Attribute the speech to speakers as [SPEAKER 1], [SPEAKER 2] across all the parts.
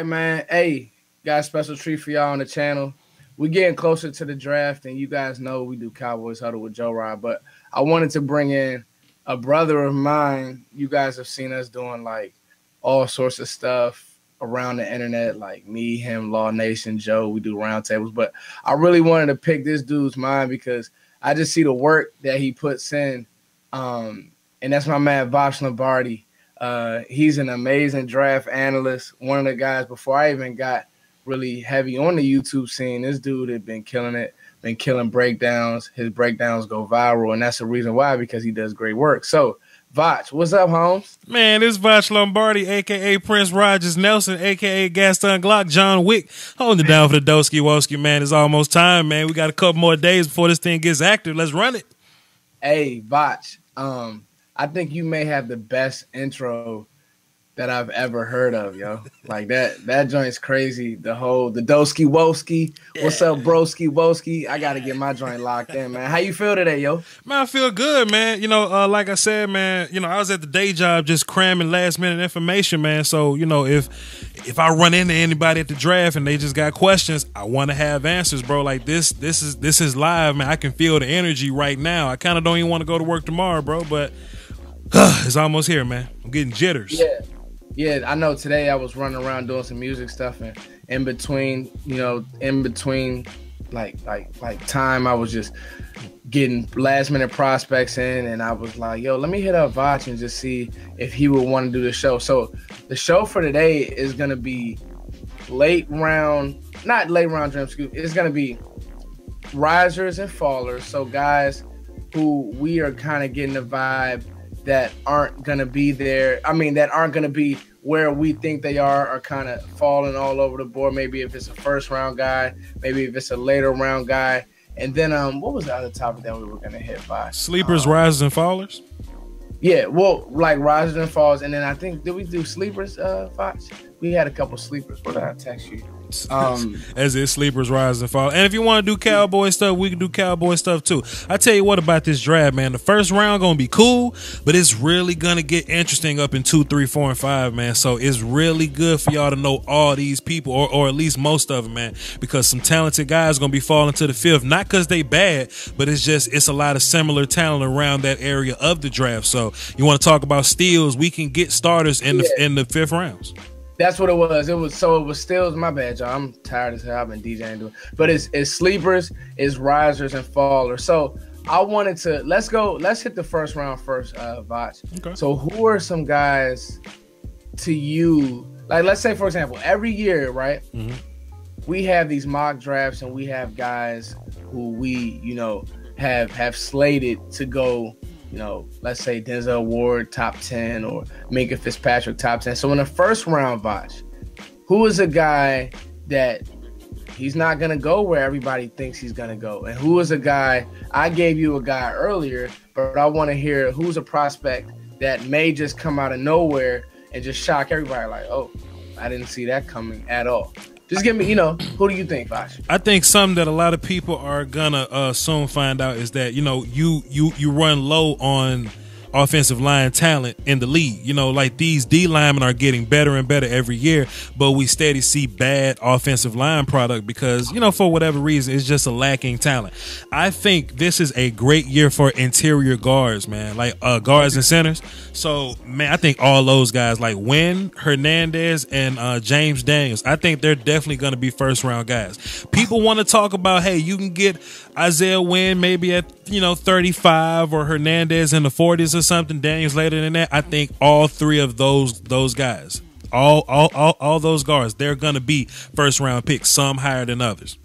[SPEAKER 1] right, man. Hey, got a special treat for y'all on the channel. We're getting closer to the draft, and you guys know we do Cowboys Huddle with Joe Rod, but I wanted to bring in a brother of mine. You guys have seen us doing like all sorts of stuff around the internet, like me, him, Law Nation, Joe. We do roundtables, but I really wanted to pick this dude's mind because I just see the work that he puts in, and that's my man Voch Lombardi. He's an amazing draft analyst. One of the guys before I even got really heavy on the YouTube scene. This dude had been killing it, been killing breakdowns. His breakdowns go viral, and that's the reason why, because he does great work. So, Voch, what's up, Holmes?
[SPEAKER 2] Man, this is Voch Lombardi, a.k.a. Prince Rogers Nelson, a.k.a. Gaston Glock, John Wick, holding it down for the Doski Woski, man. It's almost time, man. We got a couple more days before this thing gets active. Let's run it.
[SPEAKER 1] Hey, Voch, I think you may have the best intro that I've ever heard of, yo. Like that joint's crazy. The Doski Woski. Yeah. What's up, broski woski? I gotta get my joint locked in, man. How you feel today, yo?
[SPEAKER 2] Man, I feel good, man. You know, like I said, man, you know, I was at the day job just cramming last minute information, man. So, you know, if I run into anybody at the draft and they just got questions, I want to have answers, bro. Like this is live, man. I can feel the energy right now. I kind of don't even want to go to work tomorrow, bro, but it's almost here, man. I'm getting jitters.
[SPEAKER 1] Yeah, I know today I was running around doing some music stuff, and in between like time, I was just getting last minute prospects in, and I was like, yo, let me hit up Voch and just see if he would want to do the show. So the show for today is gonna be not late round dream scoop. It's gonna be risers and fallers. So guys who we are kind of getting the vibe that aren't going to be there. I mean, that aren't going to be where we think they are kind of falling all over the board. Maybe if it's a first round guy, maybe if it's a later round guy. And then what was the other topic that we were going to hit by?
[SPEAKER 2] Sleepers, risers, and fallers?
[SPEAKER 1] Yeah, well, like risers and falls. And then I think, did we do sleepers, Voch? We had a couple sleepers. What did I text you?
[SPEAKER 2] As is sleepers, rise and fall. And if you want to do cowboy stuff, we can do cowboy stuff too. I tell you what about this draft, man. The first round gonna be cool, but it's really gonna get interesting up in 2, 3, 4, and 5, man. So it's really good for y'all to know all these people, or at least most of them, man, because some talented guys gonna be falling to the fifth, not because they bad, but it's a lot of similar talent around that area of the draft. So you want to talk about steals? We can get starters in the fifth rounds.
[SPEAKER 1] That's what it was. It was steals. My bad, y'all. I'm tired as hell. I've been DJing but it's sleepers, it's risers and fallers. So I wanted to let's hit the first round first, Voch. Okay. So who are some guys to you? Like, let's say, for example, every year, right? Mm-hmm. We have these mock drafts and we have guys who we, have slated to go. Let's say Denzel Ward top 10 or Minka Fitzpatrick top 10. So in the first round, Voch, who is a guy that he's not going to go where everybody thinks he's going to go? And who is a guy, I gave you a guy earlier, but I want to hear who's a prospect that may just come out of nowhere and just shock everybody like, oh, I didn't see that coming at all. Just give me, who do you think, Voch?
[SPEAKER 2] I think something that a lot of people are gonna soon find out is that you run low on offensive line talent in the league. Like these D linemen are getting better and better every year, but we steady see bad offensive line product because, for whatever reason, it's just a lacking talent. I think this is a great year for interior guards, man, like guards and centers. So, man, I think all those guys like Wynn, Hernandez, and James Daniels, I think they're definitely going to be first round guys. People want to talk about, hey, you can get Isaiah Wynn maybe at 35 or Hernandez in the 40s or something, Daniels later than that. I think all three of those guys, all those guards, they're gonna be first round picks, some higher than others.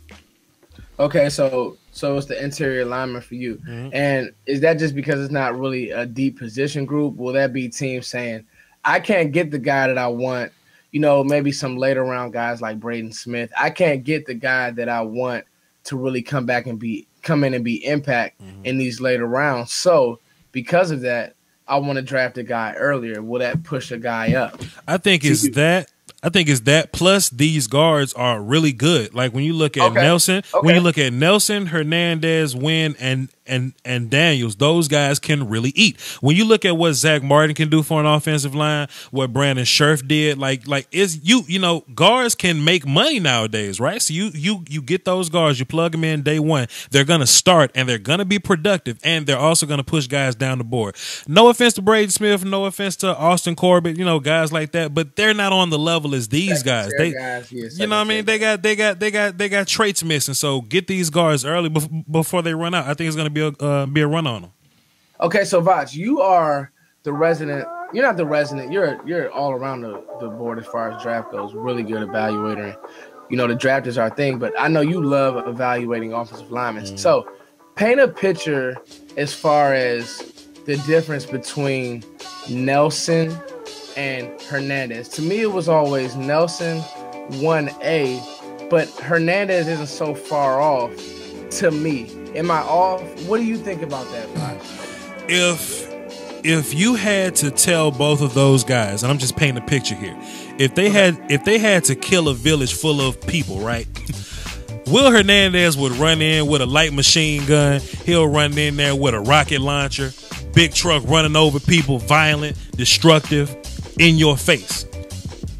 [SPEAKER 1] Okay, so it's the interior lineman for you. Mm-hmm. And is that just because it's not really a deep position group? Will that be teams saying, I can't get the guy that I want, maybe some later round guys like Braden Smith. I can't get the guy that I want to really come in and be impact in these later rounds. So because of that, I want to draft a guy earlier. Will that push a guy up?
[SPEAKER 2] I think it's that. I think it's that. Plus, these guards are really good. Like when you look at Nelson, Hernandez, Wynn, and Daniels, those guys can really eat. When you look at what Zach Martin can do for an offensive line, what Brandon Scherf did, guards can make money nowadays, right? So you get those guards, you plug them in day one, they're gonna start and they're gonna be productive, and they're also gonna push guys down the board. No offense to Braden Smith, no offense to Austin Corbett, guys like that, but they're not on the level as these guys. They got traits missing. So get these guards early before they run out. I think it's gonna be a run on them.
[SPEAKER 1] Okay, so Voch, you are the resident. You're not the resident. You're all around the board as far as draft goes. Really good evaluator. The draft is our thing, but I know you love evaluating offensive linemen. Mm-hmm. So paint a picture as far as the difference between Nelson and Hernandez. To me, it was always Nelson 1A, but Hernandez isn't so far off to me. Am I off? What do you think about that, Voch?
[SPEAKER 2] If you had to tell both of those guys, and I'm just painting a picture here, if they had to kill a village full of people, right? Will Hernandez would run in with a light machine gun. He'll run in there with a rocket launcher, big truck running over people, violent, destructive, in your face.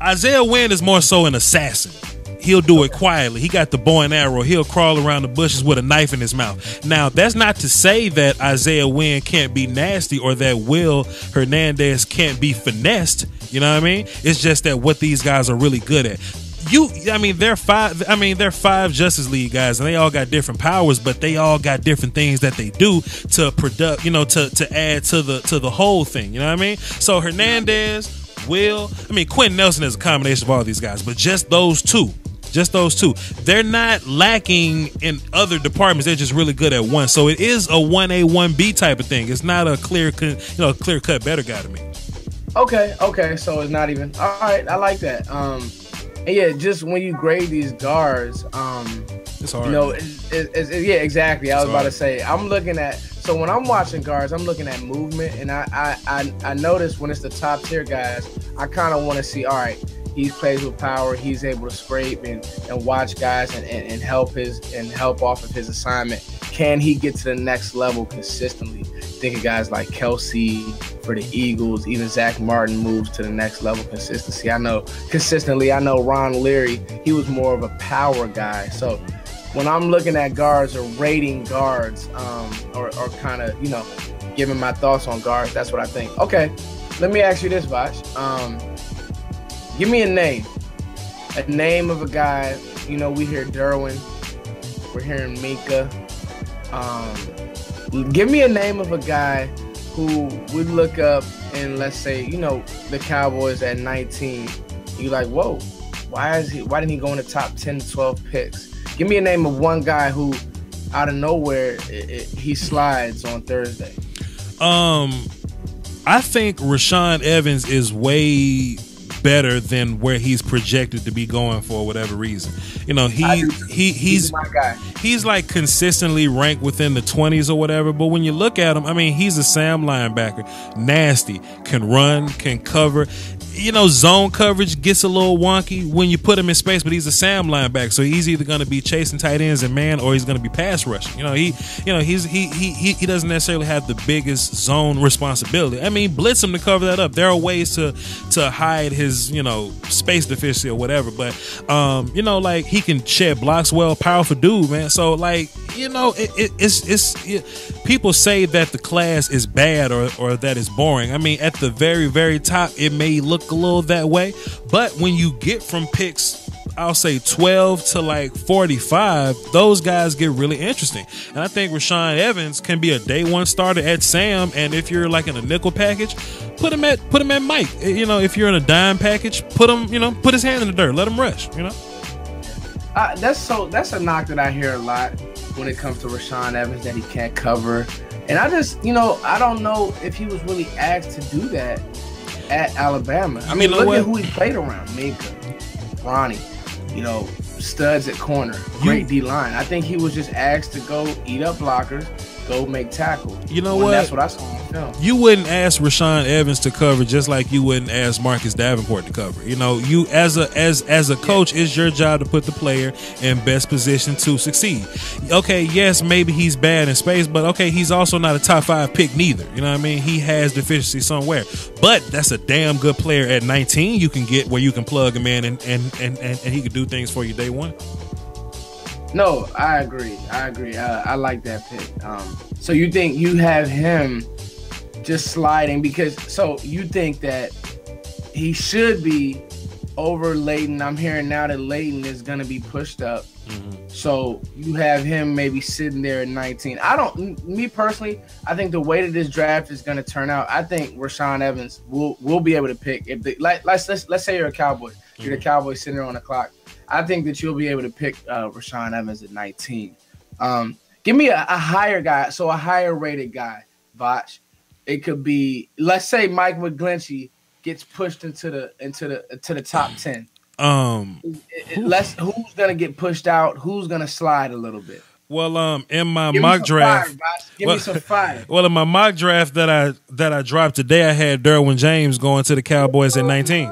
[SPEAKER 2] Isaiah Wynn is more so an assassin. He'll do it quietly. He got the bow and arrow. He'll crawl around the bushes with a knife in his mouth. Now, that's not to say that Isaiah Wynn can't be nasty or that Will Hernandez can't be finessed. You know what I mean? It's just that what these guys are really good at. They're five Justice League guys, and they all got different powers, but they all got different things that they do to to add to the whole thing. You know what I mean? So Hernandez, Will, Quentin Nelson is a combination of all these guys, but just those two. They're not lacking in other departments. They're just really good at one. So it is a 1A, 1B type of thing. It's not a clear cut better guy to me.
[SPEAKER 1] Okay. So it's not even. All right, I like that. And yeah, just when you grade these guards,
[SPEAKER 2] it's hard.
[SPEAKER 1] Yeah, exactly. I was about to say, I'm looking at. So when I'm watching guards, I'm looking at movement, and I notice when it's the top tier guys, I kind of want to see. All right. He plays with power. He's able to scrape and watch guys and help off of his assignment. Can he get to the next level consistently? Think of guys like Kelsey for the Eagles. Even Zach Martin moves to the next level consistency. I know Ron Leary, he was more of a power guy. So when I'm looking at guards or rating guards or kind of, giving my thoughts on guards, that's what I think. Okay, let me ask you this, Voch. Give me a name of a guy. We hear Derwin, we're hearing Minka. Give me a name of a guy who we look up and let's say, the Cowboys at 19. You like, whoa, why didn't he go in the top 10 to 12 picks? Give me a name of one guy who, out of nowhere, he slides on Thursday.
[SPEAKER 2] I think Rashaan Evans is way better than where he's projected to be going for whatever reason. He's my guy. He's like consistently ranked within the 20s or whatever, but when you look at him, he's a Sam linebacker, nasty, can run, can cover. Zone coverage gets a little wonky when you put him in space, but he's a Sam linebacker, so he's either going to be chasing tight ends and man, or he's going to be pass rushing. He doesn't necessarily have the biggest zone responsibility. Blitz him to cover that up. There are ways to hide his space deficiency or whatever, but he can shed blocks well, powerful dude, man. So people say that the class is bad or that it's boring. At the very, very top, it may look a little that way, but when you get from picks, I'll say 12 to 45, those guys get really interesting. And I think Rashaan Evans can be a day one starter at Sam, and if you're in a nickel package, put him at Mike. If you're in a dime package, put his hand in the dirt, let him rush.
[SPEAKER 1] That's a knock that I hear a lot when it comes to Rashaan Evans, that he can't cover. And I just, I don't know if he was really asked to do that at Alabama. Look at who he played around. Minka, Ronnie, studs at corner, great D-line. I think he was just asked to go eat up blockers, go make tackle.
[SPEAKER 2] You know what?
[SPEAKER 1] That's what I saw on film.
[SPEAKER 2] You wouldn't ask Rashaan Evans to cover just like you wouldn't ask Marcus Davenport to cover. You know, you as a coach, it's your job to put the player in best position to succeed. Okay, yes, maybe he's bad in space, but okay, he's also not a top 5 pick neither. You know what I mean? He has deficiency somewhere. But that's a damn good player at 19 you can get where you can plug him in and he can do things for you day one.
[SPEAKER 1] No, I agree. I like that pick. So you think you have him just sliding because so you think that he should be over Leighton. I'm hearing now that Leighton is going to be pushed up. Mm-hmm. So you have him maybe sitting there at 19. Me personally, I think the way that this draft is going to turn out, I think Rashaan Evans will be able to pick. If let's say you're a Cowboy. You're the Cowboy sitting there on the clock. I think that you'll be able to pick Rashaan Evans at 19. Give me a higher guy, so a higher rated guy, Voch. It could be, let's say Mike McGlinchey gets pushed into the top 10. Who's gonna get pushed out? Who's gonna slide a little bit?
[SPEAKER 2] Well, in my mock draft,
[SPEAKER 1] give me some fire.
[SPEAKER 2] Well, in my mock draft that I dropped today, I had Derwin James going to the Cowboys at 19.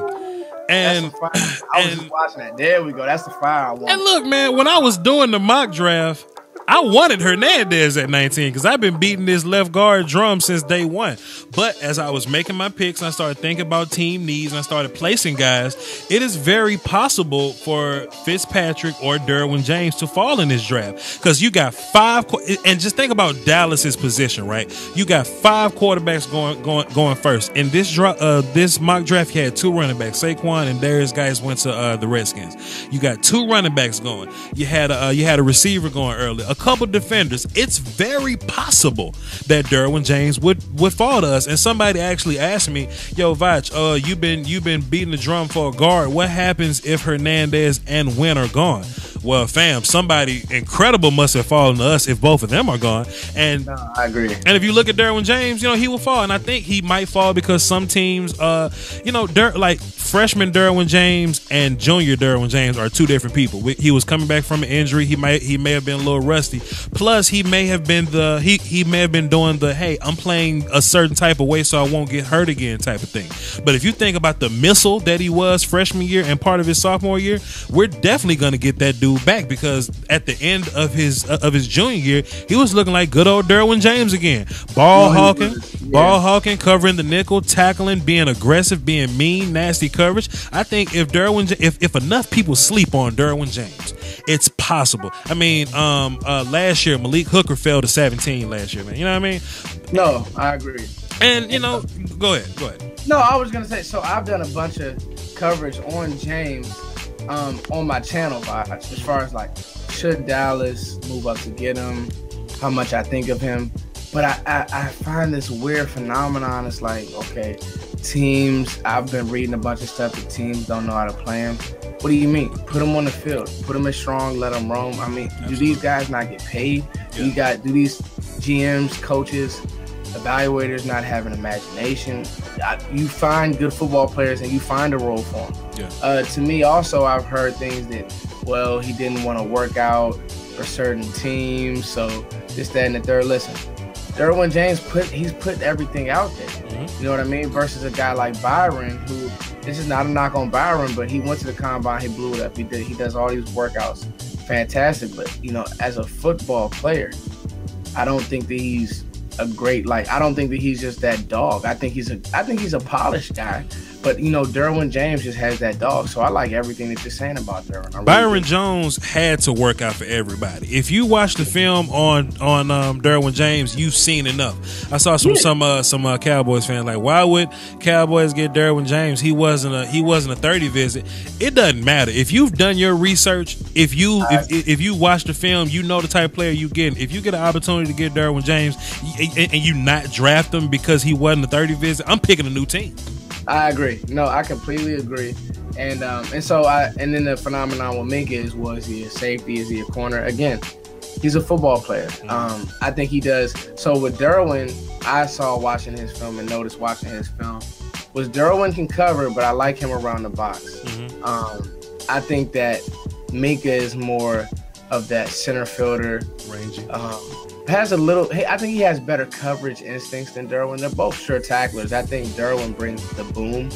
[SPEAKER 2] And
[SPEAKER 1] I was just watching that. There we go. That's the fire I want.
[SPEAKER 2] And look, man, when I was doing the mock draft, I wanted Hernandez at 19 because I've been beating this left guard drum since day one. But as I was making my picks and I started thinking about team needs and I started placing guys, it is very possible for Fitzpatrick or Derwin James to fall in this draft because you got 5 and just think about Dallas's position, right? You got 5 quarterbacks going first. In this mock draft, you had 2 running backs, Saquon and Darius Geis went to the Redskins. You got 2 running backs going. You had a receiver going early. A couple defenders. It's very possible that Derwin James would fall to us. And somebody actually asked me, "Yo, Voch, you've been beating the drum for a guard. What happens if Hernandez and Wynn are gone?" Well, fam, somebody incredible must have fallen to us if both of them are gone. And
[SPEAKER 1] no, I agree.
[SPEAKER 2] And if you look at Derwin James, he will fall. And I think he might fall because some teams, like freshman Derwin James and junior Derwin James are 2 different people. He was coming back from an injury. He may have been a little rusty. Plus, he may have been doing the, hey, I'm playing a certain type of way so I won't get hurt again type of thing. But if you think about the missile that he was freshman year and part of his sophomore year, we're definitely going to get that dude back because at the end of his junior year, he was looking like good old Derwin James again. Ball hawking, covering the nickel, tackling, being aggressive, being mean, nasty coverage. I think if enough people sleep on Derwin James, it's possible. I mean, last year Malik Hooker fell to 17 last year, man. You know what I mean?
[SPEAKER 1] No, I agree.
[SPEAKER 2] And go ahead.
[SPEAKER 1] No, I was gonna say. So I've done a bunch of coverage on James. On my channel, as far as like, should Dallas move up to get him, how much I think of him. But I find this weird phenomenon. It's like, okay, teams, I've been reading a bunch of stuff that teams don't know how to play him. What do you mean? Put him on the field. Put him in strong, let him roam. I mean, do these guys not get paid?
[SPEAKER 2] Yeah.
[SPEAKER 1] Do these GMs, coaches, evaluators not have an imagination? You find good football players and you find a role for them.
[SPEAKER 2] Yeah.
[SPEAKER 1] To me, also, I've heard things that, well, he didn't want to work out for certain teams, so this, that, and the third. Listen, Derwin James he's put everything out there. Mm-hmm. You know what I mean? Versus a guy like Byron, who, this is not a knock on Byron, but he went to the combine, he blew it up. He does all these workouts, fantastic. But as a football player, I don't think that he's a great, I don't think that he's just that dog. I think he's a polished guy. But Derwin James just has that dog. So I like everything that you're saying about Derwin.
[SPEAKER 2] Byron Jones had to work out for everybody. If you watch the film on Derwin James, you've seen enough. I saw some Cowboys fans like, why would Cowboys get Derwin James? He wasn't a 30 visit. It doesn't matter. If you've done your research, if you watch the film, you know the type of player you get. If you get an opportunity to get Derwin James and you not draft him because he wasn't a 30 visit, I'm picking a new team.
[SPEAKER 1] I agree. No, I completely agree. And then the phenomenon with Minka was he a safety? Is he a corner? Again, he's a football player. I think he does. So with Derwin, I saw watching his film and noticed watching his film was Derwin can cover, but I like him around the box. Mm-hmm. I think that Minka is more of that center fielder,
[SPEAKER 2] rangy.
[SPEAKER 1] has a little. I think he has better coverage instincts than Derwin. They're both sure tacklers. I think Derwin brings the boom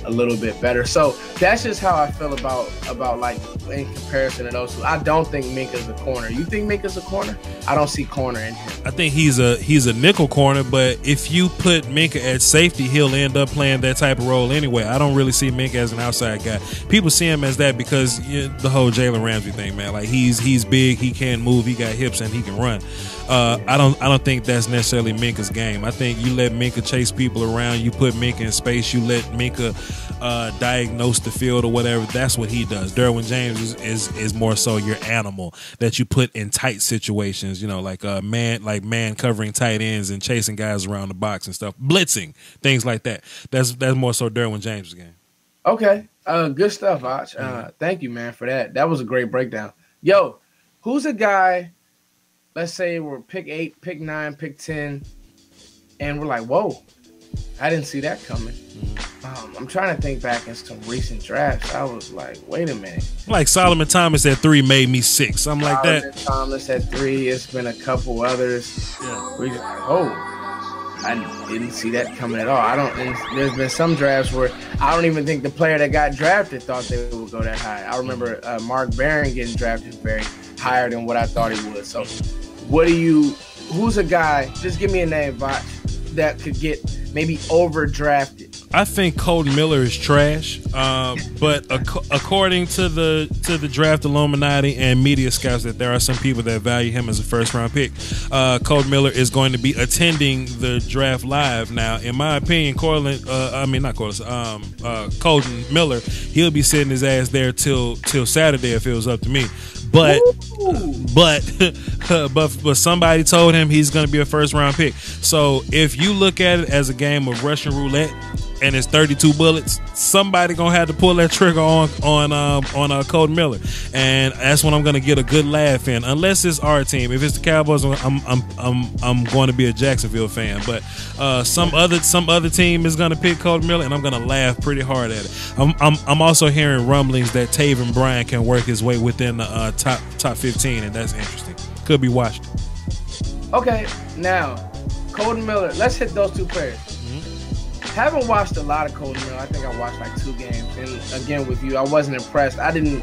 [SPEAKER 1] a little bit better. So that's just how I feel about like in comparison to those two. I don't think Minka's a corner. You think Minka's a corner? I don't see corner in him.
[SPEAKER 2] I think he's a nickel corner, but if you put Minka at safety, he'll end up playing that type of role anyway. I don't really see Minka as an outside guy. People see him as that because the whole Jalen Ramsey thing, man. Like he's big, he can move, he got hips, and he can run. I don't think that's necessarily Minka's game. I think you let Minka chase people around, you put Minka in space, you let Minka diagnose the field or whatever. That's what he does. Derwin James is more so your animal that you put in tight situations, like man covering tight ends and chasing guys around the box and stuff, blitzing, things like that. That's more so Derwin James' game.
[SPEAKER 1] Okay. Good stuff, Voch. Thank you, man, for that. That was a great breakdown. Yo, who's a guy, let's say we're pick 8, pick 9, pick 10, and we're like, whoa, I didn't see that coming. I'm trying to think back in some recent drafts. I was like, wait a minute.
[SPEAKER 2] Like Solomon Thomas at 3 made me sick. Something like that.
[SPEAKER 1] Thomas at 3. It's been a couple others.
[SPEAKER 2] Yeah.
[SPEAKER 1] We just like, oh, I didn't see that coming at all. There's been some drafts where I don't even think the player that got drafted thought they would go that high. I remember Mark Barron getting drafted very higher than what I thought he would. So who's a guy, just give me a name, Voch, that could get maybe overdrafted?
[SPEAKER 2] I think Colton Miller is trash, but according to the draft Illuminati and media scouts, that there are some people that value him as a first-round pick. Colton Miller is going to be attending the draft live now. In my opinion, Colton Miller, he'll be sitting his ass there till Saturday if it was up to me. But somebody told him he's going to be a first-round pick. So if you look at it as a game of Russian roulette and it's 32 bullets, somebody gonna have to pull that trigger on Colton Miller, and that's when I'm gonna get a good laugh in. Unless it's our team. If it's the Cowboys, I'm going to be a Jacksonville fan. But some other team is gonna pick Colton Miller, and I'm gonna laugh pretty hard at it. I'm also hearing rumblings that Taven Bryan can work his way within the top 15, and that's interesting. Could be watched.
[SPEAKER 1] Okay, now Colton Miller. Let's hit those two players. Haven't watched a lot of Colton Miller. I think I watched like 2 games, and again with you, I wasn't impressed. I didn't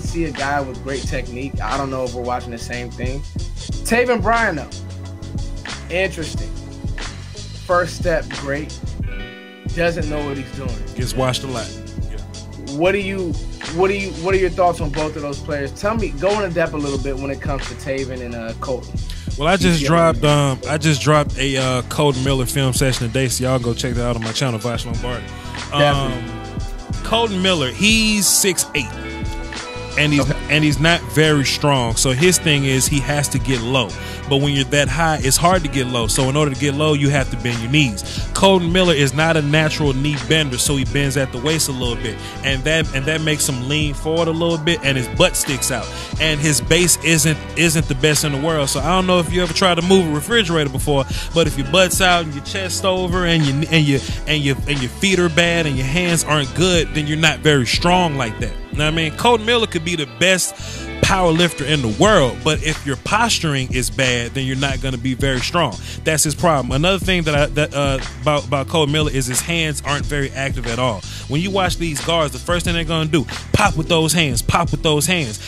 [SPEAKER 1] see a guy with great technique. I don't know if we're watching the same thing. Taven Bryan though, interesting. First step, great. Doesn't know what he's doing.
[SPEAKER 2] Gets watched a lot. Yeah.
[SPEAKER 1] What are your thoughts on both of those players? Tell me, go into depth a little bit when it comes to Taven and Colton.
[SPEAKER 2] Well, I just dropped a Colton Miller film session today, so y'all go check that out on my channel, Voch Lombardi. Colton Miller, he's 6'8", and he's not very strong. So his thing is he has to get low. But when you're that high, it's hard to get low. So in order to get low, you have to bend your knees. Colton Miller is not a natural knee bender, so he bends at the waist a little bit, and that makes him lean forward a little bit, and his butt sticks out. And his base isn't the best in the world. So I don't know if you ever tried to move a refrigerator before, but if your butt's out and your chest over and your feet are bad and your hands aren't good, then you're not very strong like that. You know what I mean? Colton Miller could be the best power lifter in the world, but if your posturing is bad, then you're not going to be very strong. That's his problem. Another thing about Colton Miller is his hands aren't very active at all. When you watch these guards, the first thing they're going to do, pop with those hands,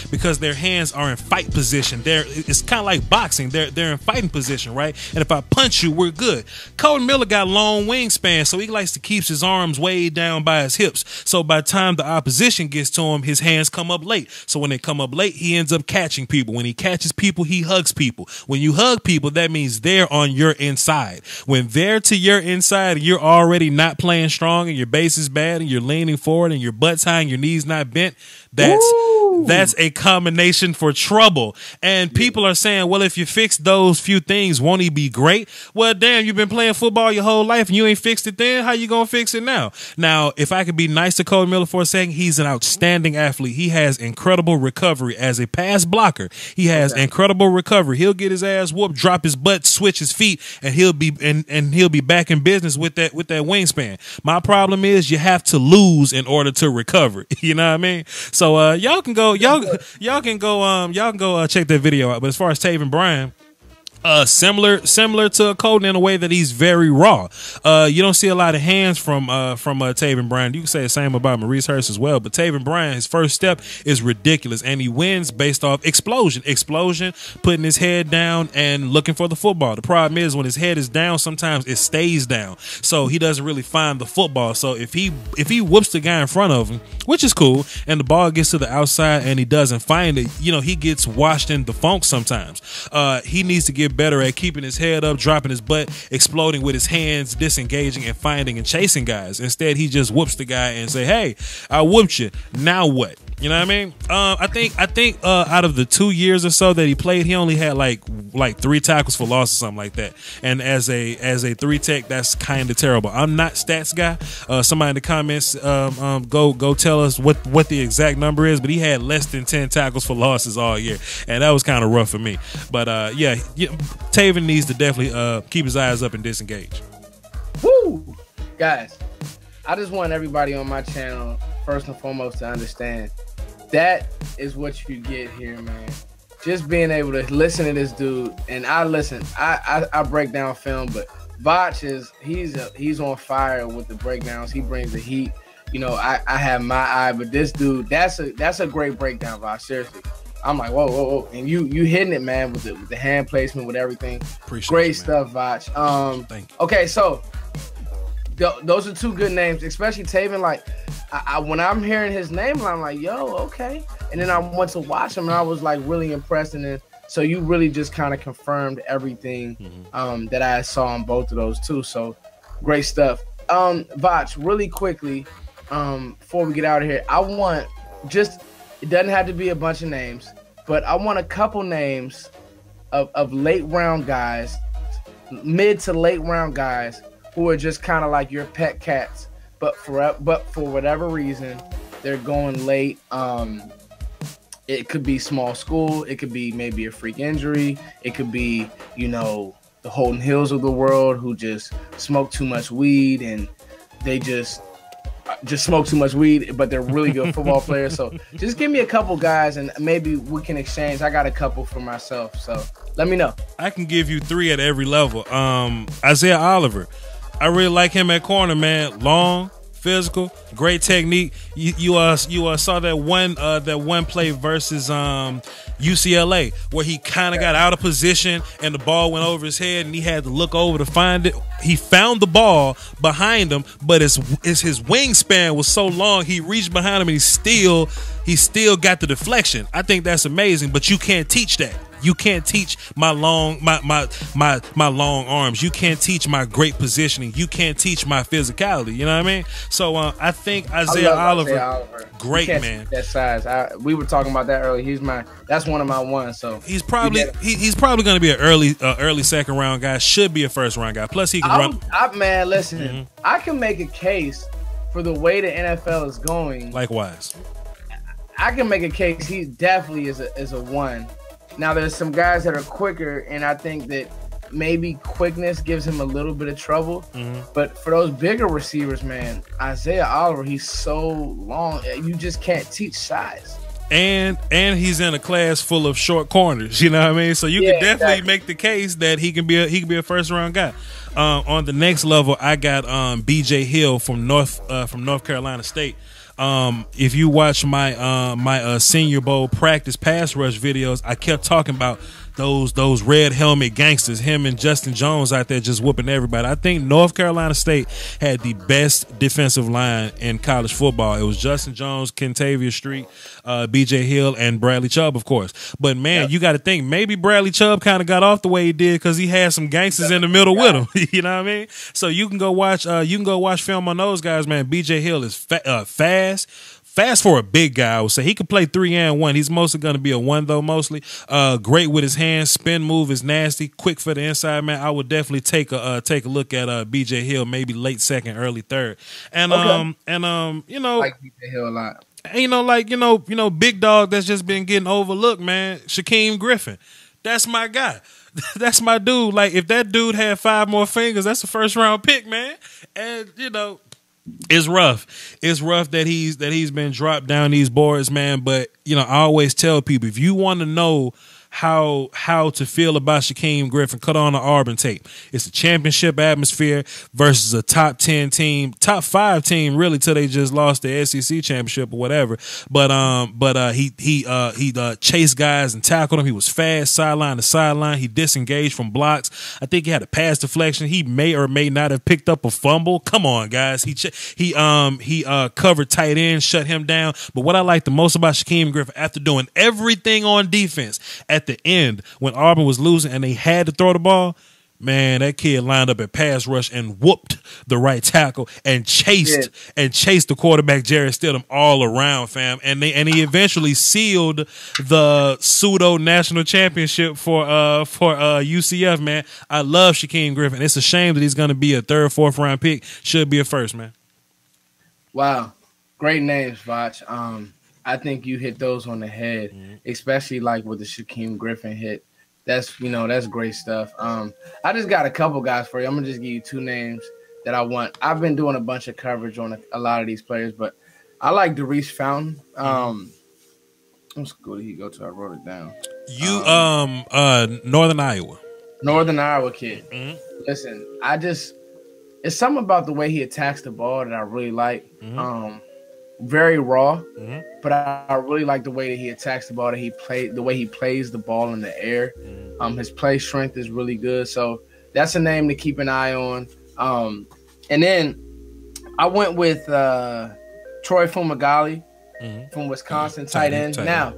[SPEAKER 2] because their hands are in fight position. It's kind of like boxing. They're in fighting position, right? And if I punch you, we're good. Colton Miller got long wingspan, so he likes to keep his arms way down by his hips. So by the time the opposition gets to him, his hands come up late. So when they come up late, he ends up catching people. When he catches people, he hugs people. When you hug people, that means they're on your inside. When they're to your inside and you're already not playing strong and your base is bad and you're leaning forward and your butt's high and your knees not bent, that's a combination for trouble. And people are saying, well, if you fix those few things, won't he be great? Well, damn, you've been playing football your whole life and you ain't fixed it then. How you gonna fix it now? Now, if I could be nice to Colton Miller for a second, he's an outstanding athlete. He has incredible recovery as as a pass blocker, he has incredible recovery. He'll get his ass whooped, drop his butt, switch his feet, and he'll be back in business with that wingspan. My problem is you have to lose in order to recover. You know what I mean? So y'all can go check that video out. But as far as Taven Bryan, similar to Colton in a way that he's very raw. You don't see a lot of hands from Taven Bryan. You can say the same about Maurice Hurst as well. But Taven Bryan, his first step is ridiculous, and he wins based off explosion, putting his head down and looking for the football. The problem is when his head is down, sometimes it stays down, so he doesn't really find the football. So if he whoops the guy in front of him, which is cool, and the ball gets to the outside and he doesn't find it, he gets washed in the funk sometimes. He needs to get better at keeping his head up, dropping his butt, exploding with his hands, disengaging and finding and chasing guys. Instead, he just whoops the guy and say, "Hey, I whooped you. Now what?" You know what I mean? I think out of the 2 years or so that he played, he only had like 3 tackles for loss or something like that. And as a 3-tech, that's kind of terrible. I'm not stats guy. Somebody in the comments, go tell us what the exact number is. But he had less than 10 tackles for losses all year, and that was kind of rough for me. But yeah, Taven needs to definitely keep his eyes up and disengage.
[SPEAKER 1] Woo, guys! I just want everybody on my channel, first and foremost, to understand that is what you get here, man. Just being able to listen to this dude, and I break down film, but Voch he's on fire with the breakdowns. He brings the heat. I have my eye, but this dude, that's a great breakdown, Voch. Seriously, I'm like, whoa, and you hitting it, man, with the hand placement, with everything.
[SPEAKER 2] Appreciate
[SPEAKER 1] great
[SPEAKER 2] you,
[SPEAKER 1] stuff, Voch.
[SPEAKER 2] Thank you.
[SPEAKER 1] Okay, so those are 2 good names, especially Taven. Like, when I'm hearing his name, I'm like, yo, okay. And then I went to watch him, and I was like really impressed. And then, so you really just kind of confirmed everything that I saw on both of those too. So great stuff. Voch, really quickly, before we get out of here, I want it doesn't have to be a bunch of names, but I want a couple names of late round guys, mid to late round guys, who are just kind of like your pet cats, but for whatever reason they're going late. It could be small school, it could be maybe a freak injury, it could be the Holton Hills of the world who just smoke too much weed, and they just smoke too much weed, but they're really good football players. So just give me a couple guys, and maybe we can exchange. I got a couple for myself, so let me know.
[SPEAKER 2] I can give you 3 at every level. Isaiah Oliver, I really like him at corner, man. Long, physical, great technique. You saw that one play versus UCLA where he kind of got out of position and the ball went over his head and he had to look over to find it. He found the ball behind him, but his wingspan was so long he reached behind him and he still got the deflection. I think that's amazing, but you can't teach that. You can't teach my long arms. You can't teach my great positioning. You can't teach my physicality. You know what I mean? So I think Isaiah Oliver, great man.
[SPEAKER 1] That size. We were talking about that earlier. That's one of my ones. So
[SPEAKER 2] he's probably going to be an early second round guy. Should be a first round guy. Plus he can run.
[SPEAKER 1] Man, listen, I can make a case for the way the NFL is going.
[SPEAKER 2] Likewise,
[SPEAKER 1] I can make a case. He definitely is a one. Now, there's some guys that are quicker, and I think that maybe quickness gives him a little bit of trouble. But for those bigger receivers, man, Isaiah Oliver, he's so long. You just can't teach size.
[SPEAKER 2] And he's in a class full of short corners. You know what I mean? So you can definitely make the case that he can be a first round guy. On the next level, I got B.J. Hill from North Carolina State. If you watch my Senior Bowl practice pass rush videos, I kept talking about those red helmet gangsters, him and Justin Jones out there just whooping everybody. I think North Carolina State had the best defensive line in college football. It was Justin Jones, Kentavious Street, B.J. Hill, and Bradley Chubb, of course. But man, you got to think maybe Bradley Chubb kind of got off the way he did because he had some gangsters in the middle with him. You know what I mean? So you can go watch film on those guys, man. B.J. Hill is fast for a big guy, I would say. He could play 3 and 1. He's mostly going to be a 1, though, mostly. Great with his hands. Spin move is nasty. Quick for the inside, man. I would definitely take a look at B.J. Hill, maybe late second, early third. And,
[SPEAKER 1] I like B.J. Hill a lot.
[SPEAKER 2] And, big dog that's just been getting overlooked, man. Shaquem Griffin. That's my guy. That's my dude. Like, if that dude had 5 more fingers, that's a first round pick, man. And, it's rough. It's rough that he's been dropped down these boards, man. But, I always tell people, if you want to know how to feel about Shaquem Griffin, cut on the Auburn tape. It's a championship atmosphere versus a top 10 team, top 5 team, really, till they just lost the SEC championship or whatever. But he chased guys and tackled them. He was fast, sideline to sideline. He disengaged from blocks. I think he had a pass deflection. He may or may not have picked up a fumble. Come on, guys. He covered tight end, shut him down. But what I like the most about Shaquem Griffin, after doing everything on defense, at the end, when Auburn was losing and they had to throw the ball, man, that kid lined up at pass rush and whooped the right tackle and chased the quarterback Jarrett Stidham all around, fam. And he eventually sealed the pseudo national championship for UCF, man. I love Shaquem Griffin. It's a shame that he's going to be a 3rd, 4th round pick. Should be a 1st, man. Wow,
[SPEAKER 1] great names, Voch. I think you hit those on the head, especially like with the Shaquem Griffin hit. That's great stuff. I just got a couple guys for you. I'm gonna just give you 2 names that I want. I've been doing a bunch of coverage on a lot of these players, but I like Darius Fountain. What school did he go to? I wrote it down.
[SPEAKER 2] Northern Iowa.
[SPEAKER 1] Northern Iowa kid. Listen, it's something about the way he attacks the ball that I really like. Very raw, but I really like the way that he attacks the ball, the way he plays the ball in the air. His play strength is really good, so that's a name to keep an eye on. And then I went with Troy Fumagalli from Wisconsin, tight end. Now,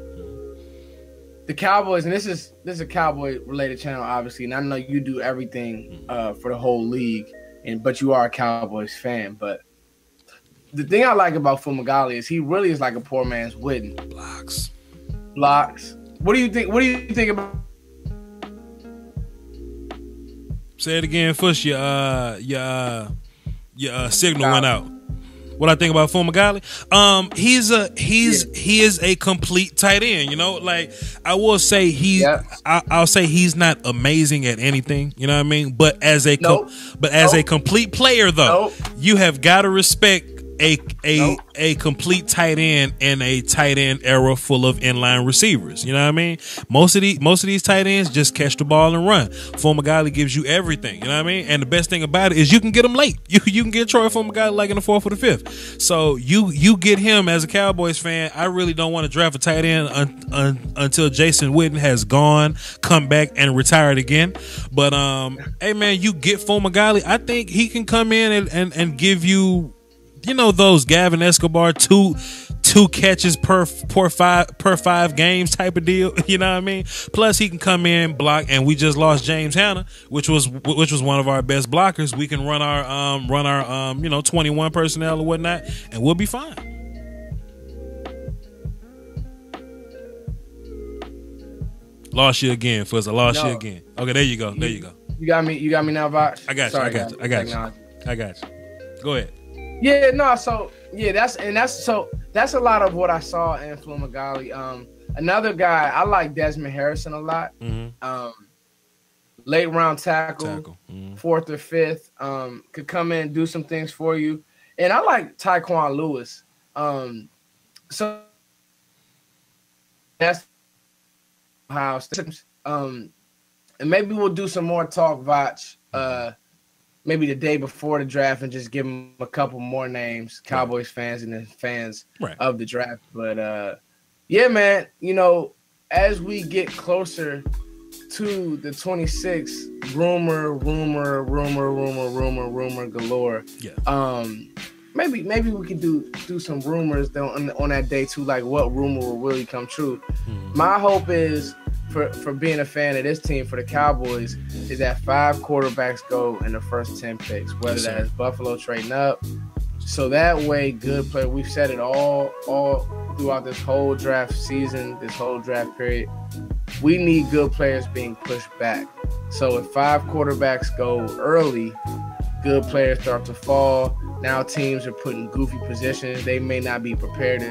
[SPEAKER 1] the Cowboys, and this is a Cowboy related channel, obviously, and I know you do everything for the whole league, but you are a Cowboys fan, but the thing I like about Fumagalli is he really is like a poor man's Witten. Blocks. What do you think? What do you think about?
[SPEAKER 2] Say it again, Fush. Your signal went out. What I think about Fumagalli? He is a complete tight end. Like I will say I'll say he's not amazing at anything. You know what I mean? But as a complete player, though, you have got to respect a complete tight end in a tight end era full of inline receivers. You know what I mean? Most of these tight ends just catch the ball and run. Fumagalli gives you everything. You know what I mean? And the best thing about it is you can get him late. You can get Troy Fumagalli like in the 4th or the 5th. So you get him as a Cowboys fan. I really don't want to draft a tight end until Jason Witten has gone, come back, and retired again. But hey man, you get Fumagalli. I think he can come in and give you, those Gavin Escobar two catches per 5 games type of deal. You know what I mean? Plus he can come in, block, and we just lost James Hanna, which was one of our best blockers. We can run our 21 personnel or whatnot, and we'll be fine. Lost you again, Fuzz. I lost you again. Okay, there you go.
[SPEAKER 1] You got me now, Voch?
[SPEAKER 2] I got you. Go ahead.
[SPEAKER 1] Yeah, no, so yeah, that's a lot of what I saw in Fumagalli. Another guy, I like Desmond Harrison a lot. Late round tackle. 4th or 5th, could come in and do some things for you. And I like Tyquan Lewis. So that's how. And maybe we'll do some more talk, Voch. Maybe the day before the draft and just give them a couple more names, Cowboys fans and then fans of the draft. But, yeah, man, as we get closer to the 26th, rumor galore. Yeah. Maybe we could do some rumors on that day, too, like what rumor will really come true. My hope is, for being a fan of this team, for the Cowboys, is that 5 quarterbacks go in the first 10 picks, whether that is Buffalo trading up. So that way, good player. We've said it all throughout this whole draft season, this whole draft period. We need good players being pushed back. So if 5 quarterbacks go early, good players start to fall. Now teams are put in goofy positions. They may not be prepared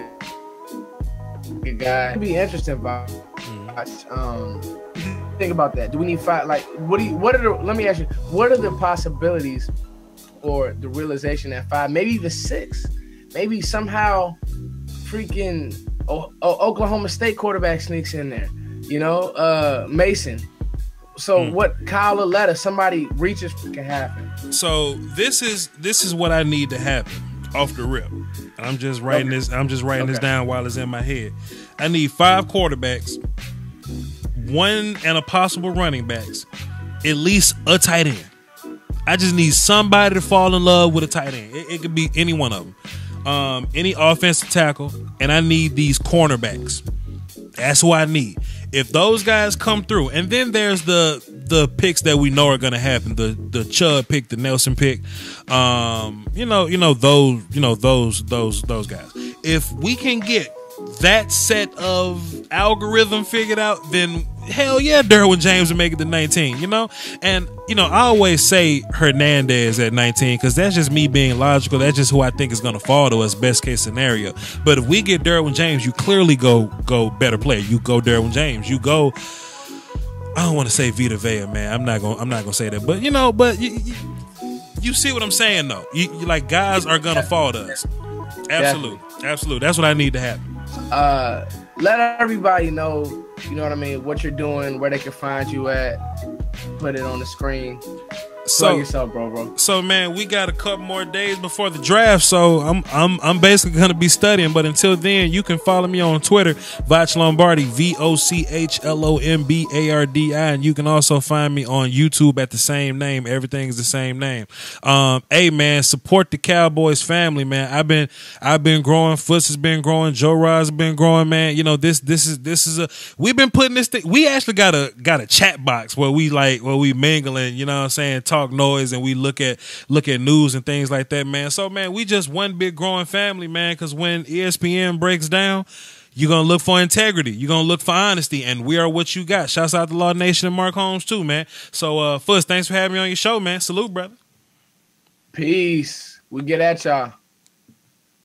[SPEAKER 1] a guy. It'd be interesting, watch. Think about that. Do we need 5? Like, let me ask you, what are the possibilities or the realization that 5, maybe even 6, maybe somehow freaking Oklahoma State quarterback sneaks in there, Mason. So what? Kyle Lalletta, somebody reaches can happen.
[SPEAKER 2] So this is what I need to happen off the rip. And I'm just writing this. I'm just writing this down while it's in my head. I need 5 quarterbacks, 1 and a possible running backs, at least a tight end. I just need somebody to fall in love with a tight end. It could be any one of them. Any offensive tackle, and I need these cornerbacks. That's who I need. If those guys come through, and then there's the picks that we know are going to happen. The Chubb pick, the Nelson pick. Those guys. If we can get that set of algorithm figured out, then hell yeah, Derwin James will make it to 19, And, I always say Hernandez at 19 because that's just me being logical. That's just who I think is going to fall to us, best case scenario. But if we get Derwin James, you clearly go better player. You go Derwin James. You go, I don't want to say Vita Vea, man. I'm not gonna say that. But, you see what I'm saying, though. You like, guys are going to fall to us. Absolutely. Absolutely. That's what I need to happen.
[SPEAKER 1] Let everybody know, what I mean, what you're doing, where they can find you at. Put it on the screen. Plug yourself, bro.
[SPEAKER 2] So, man, we got a couple more days before the draft, so I'm basically gonna be studying. But until then, you can follow me on Twitter, Voch Lombardi, VOCHLOMBARDI, and you can also find me on YouTube at the same name. Everything's the same name. Hey, man, support the Cowboys family, man. I've been growing. Foots has been growing. Joe Rod's been growing, man. This is we've been putting this thing. We actually got a chat box where we mingle and what I'm saying, talk noise, and we look at news and things like that, man. So, man, we just one big growing family, man, because when ESPN breaks down, you're going to look for integrity. You're going to look for honesty, and we are what you got. Shouts out to Law Nation and Mark Holmes, too, man. So, Fuzz, thanks for having me on your show, man. Salute, brother.
[SPEAKER 1] Peace. We get at y'all.